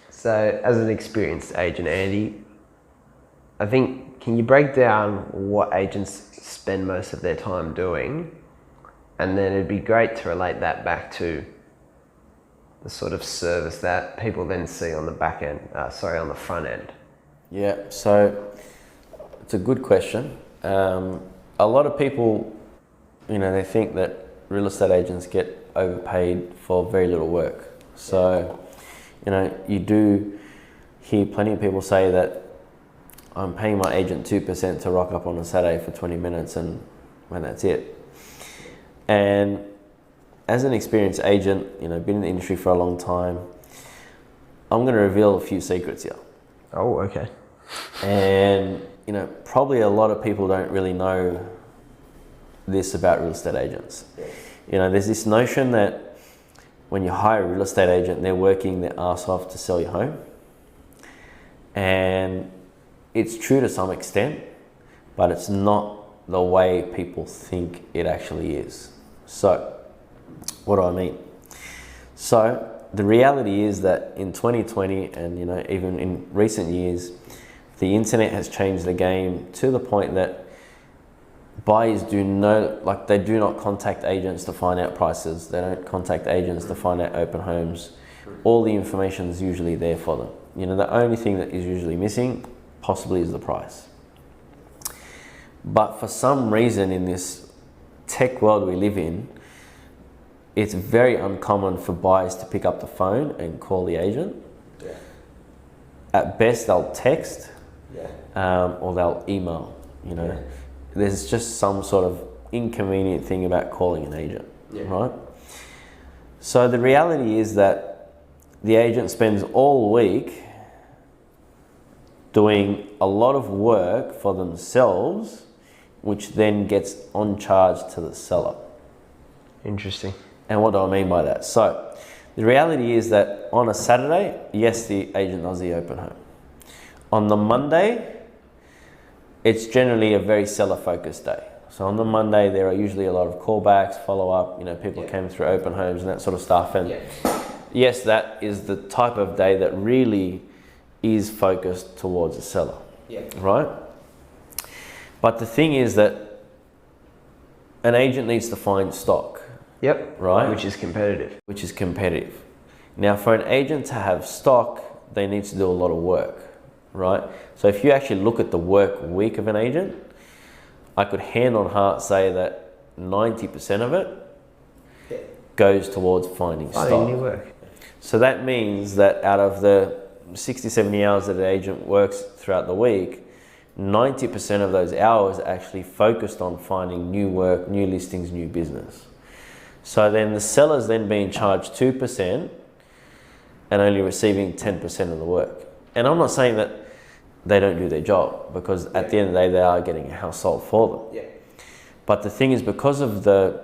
So, as an experienced agent, Andy, I think, can you break down what agents spend most of their time doing? And then it'd be great to relate that back to the sort of service that people then see on the back end, on the front end. Yeah, so it's a good question. A lot of people, they think that real estate agents get overpaid for very little work. So, you do hear plenty of people say that I'm paying my agent 2% to rock up on a Saturday for 20 minutes and that's it. And as an experienced agent, been in the industry for a long time, I'm going to reveal a few secrets here. Oh, okay. And, probably a lot of people don't really know this about real estate agents. There's this notion that when you hire a real estate agent, they're working their ass off to sell your home. And it's true to some extent, but it's not the way people think it actually is. So, what do I mean? So, the reality is that in 2020 and, even in recent years, the internet has changed the game to the point that buyers do not contact agents to find out prices. They don't contact agents to find out open homes. All the information is usually there for them. The only thing that is usually missing possibly is the price. But for some reason in this tech world we live in, it's very uncommon for buyers to pick up the phone and call the agent. Yeah. At best they'll text, or they'll email, Yeah. There's just some sort of inconvenient thing about calling an agent, right? So the reality is that the agent spends all week doing a lot of work for themselves, which then gets on charge to the seller. Interesting. And what do I mean by that? So the reality is that on a Saturday, yes, the agent does the open home. On the Monday, it's generally a very seller-focused day. So on the Monday, there are usually a lot of callbacks, follow-up, people came through open homes and that sort of stuff. And yes, that is the type of day that really is focused towards a seller, right? But the thing is that an agent needs to find stock. Right? Which is competitive. Which is competitive. Now, for an agent to have stock, they need to do a lot of work, right? So if you actually look at the work week of an agent, I could hand on heart say that 90% of it goes towards finding stock. New work. So that means that out of the 60, 70 hours that an agent works throughout the week, 90% of those hours are actually focused on finding new work, new listings, new business. So then the seller's then being charged 2% and only receiving 10% of the work. And I'm not saying that they don't do their job, because at the end of the day, they are getting a house sold for them. But the thing is, because of the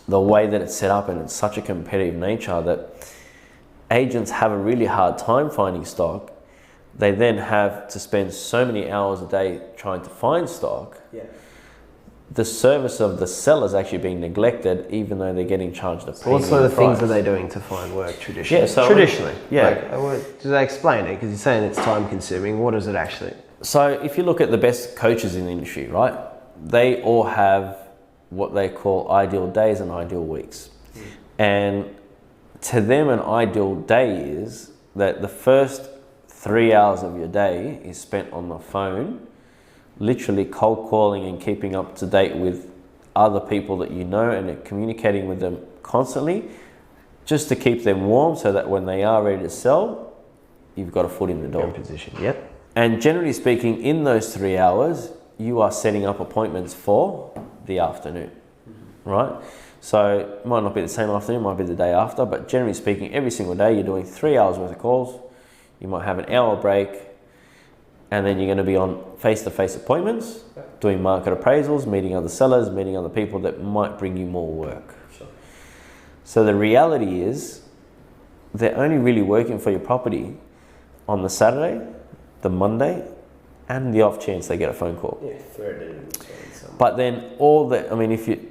way that it's set up and it's such a competitive nature that agents have a really hard time finding stock, they then have to spend so many hours a day trying to find stock. The service of the seller is actually being neglected, even though they're getting charged a premium. What sort of things are they doing to find work traditionally? Do they explain it? Because you're saying it's time consuming. What is it actually? So if you look at the best coaches in the industry, right? They all have what they call ideal days and ideal weeks. And to them, an ideal day is that the first 3 hours of your day is spent on the phone, literally cold calling and keeping up to date with other people that you know and communicating with them constantly, just to keep them warm so that when they are ready to sell, you've got a foot in the door. Position. And generally speaking, in those 3 hours, you are setting up appointments for the afternoon, right? So it might not be the same afternoon, it might be the day after, but generally speaking, every single day you're doing 3 hours worth of calls. You might have an hour break, and then you're going to be on face-to-face appointments, doing market appraisals, meeting other sellers, meeting other people that might bring you more work. So the reality is, they're only really working for your property on the Saturday, the Monday, and the off chance they get a phone call. But then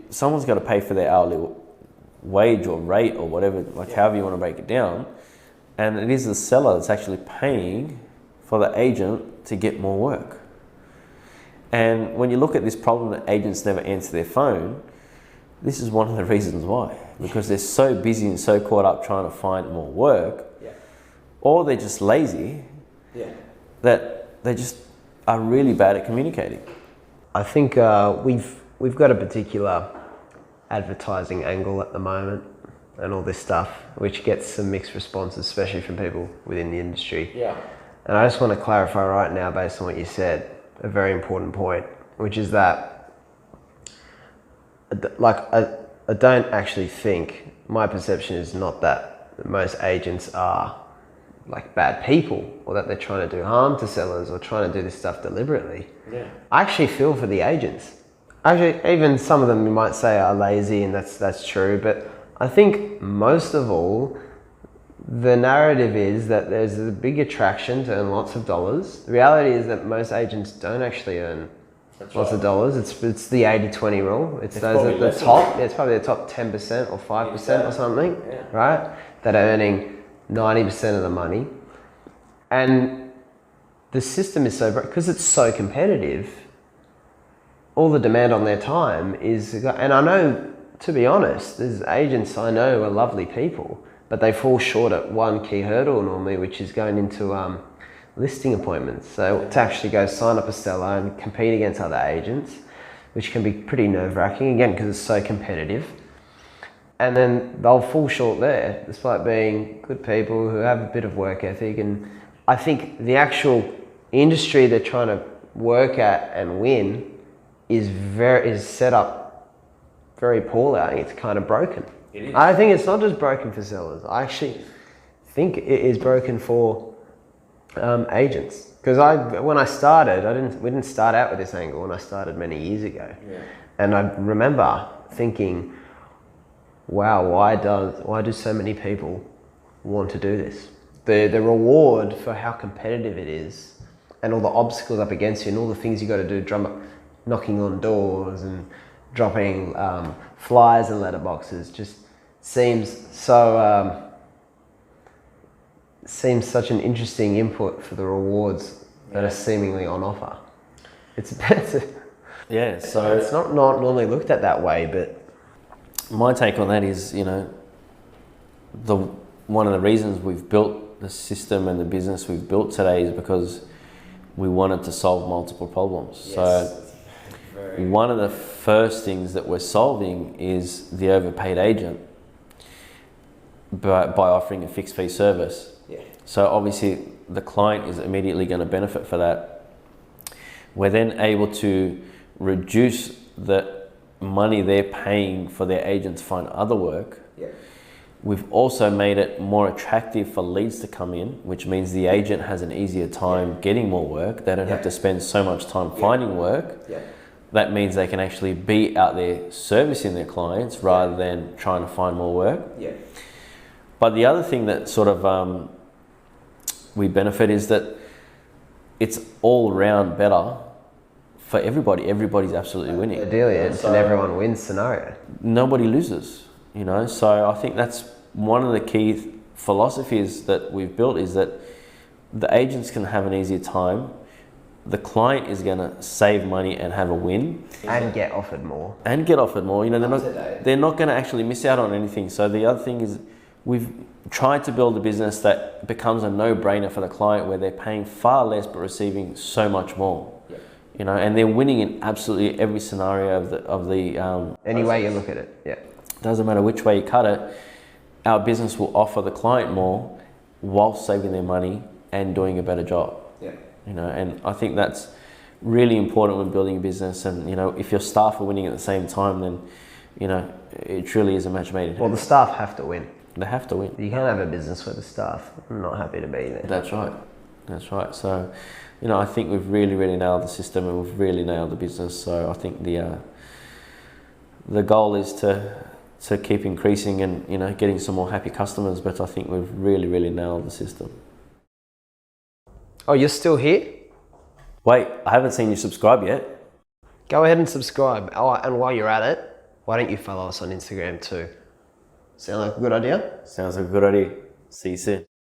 someone's got to pay for their hourly wage or rate or whatever, however you want to break it down, and it is the seller that's actually paying for the agent to get more work. And when you look at this problem that agents never answer their phone, this is one of the reasons why. Because they're so busy and so caught up trying to find more work, or they're just lazy, that they just are really bad at communicating. I think we've got a particular advertising angle at the moment and all this stuff, which gets some mixed responses, especially from people within the industry. And I just want to clarify right now, based on what you said, a very important point, which is that, like, I don't actually think, my perception is not that most agents are like bad people, or that they're trying to do harm to sellers or trying to do this stuff deliberately. I actually feel for the agents. Actually, even some of them you might say are lazy, and that's true, but I think most of all, the narrative is that there's a big attraction to earn lots of dollars. The reality is that most agents don't actually earn lots of dollars. It's the 80-20 rule. It's those at the top. It's probably the top 10% or 5% or something, right? That are earning 90% of the money. And the system is so, because it's so competitive, all the demand on their time is, and I know, to be honest, there's agents I know are lovely people, but they fall short at one key hurdle normally, which is going into listing appointments. So to actually go sign up a seller and compete against other agents, which can be pretty nerve-wracking, again, because it's so competitive. And then they'll fall short there, despite being good people who have a bit of work ethic. And I think the actual industry they're trying to work at and win is set up very poorly. I think it's kind of broken. I think it's not just broken for sellers. I actually think it is broken for agents. Because when I started, we didn't start out with this angle when I started many years ago. And I remember thinking, wow, why do so many people want to do this? The reward for how competitive it is, and all the obstacles up against you, and all the things you got to do, knocking on doors and dropping flyers and letterboxes, just seems such an interesting input for the rewards that are seemingly on offer. It's so it's not normally looked at that way, but my take on that is, one of the reasons we've built the system and the business we've built today is because we wanted to solve multiple problems. So one of the first things that we're solving is the overpaid agent by offering a fixed fee service. So obviously the client is immediately going to benefit for that. We're then able to reduce the money they're paying for their agents to find other work. We've also made it more attractive for leads to come in, which means the agent has an easier time getting more work. They don't have to spend so much time finding work. That means they can actually be out there servicing their clients rather than trying to find more work. But the other thing that sort of we benefit is that it's all round better for everybody. Everybody's absolutely winning. Ideally, it's an everyone wins scenario. Nobody loses, So I think that's one of the key philosophies that we've built, is that the agents can have an easier time. The client is going to save money and have a win. And get offered more. They're not going to actually miss out on anything. So the other thing is, we've tried to build a business that becomes a no-brainer for the client, where they're paying far less but receiving so much more. And they're winning in absolutely every scenario of the any way you look at it. Doesn't matter which way you cut it, our business will offer the client more while saving their money and doing a better job. And I think that's really important when building a business. And if your staff are winning at the same time, then it truly is a match made in heaven. Well, the staff have to win. They have to win. You can't have a business where the staff are not happy to be there. That's right. So I think we've really nailed the system, and we've really nailed the business. So I think the goal is to keep increasing and getting some more happy customers, but I think we've really nailed the system. Oh, you're still here? Wait, I haven't seen you subscribe yet. Go ahead and subscribe. Oh, and while you're at it, why don't you follow us on Instagram too? Sound like a good idea? Sounds like a good idea. See you soon.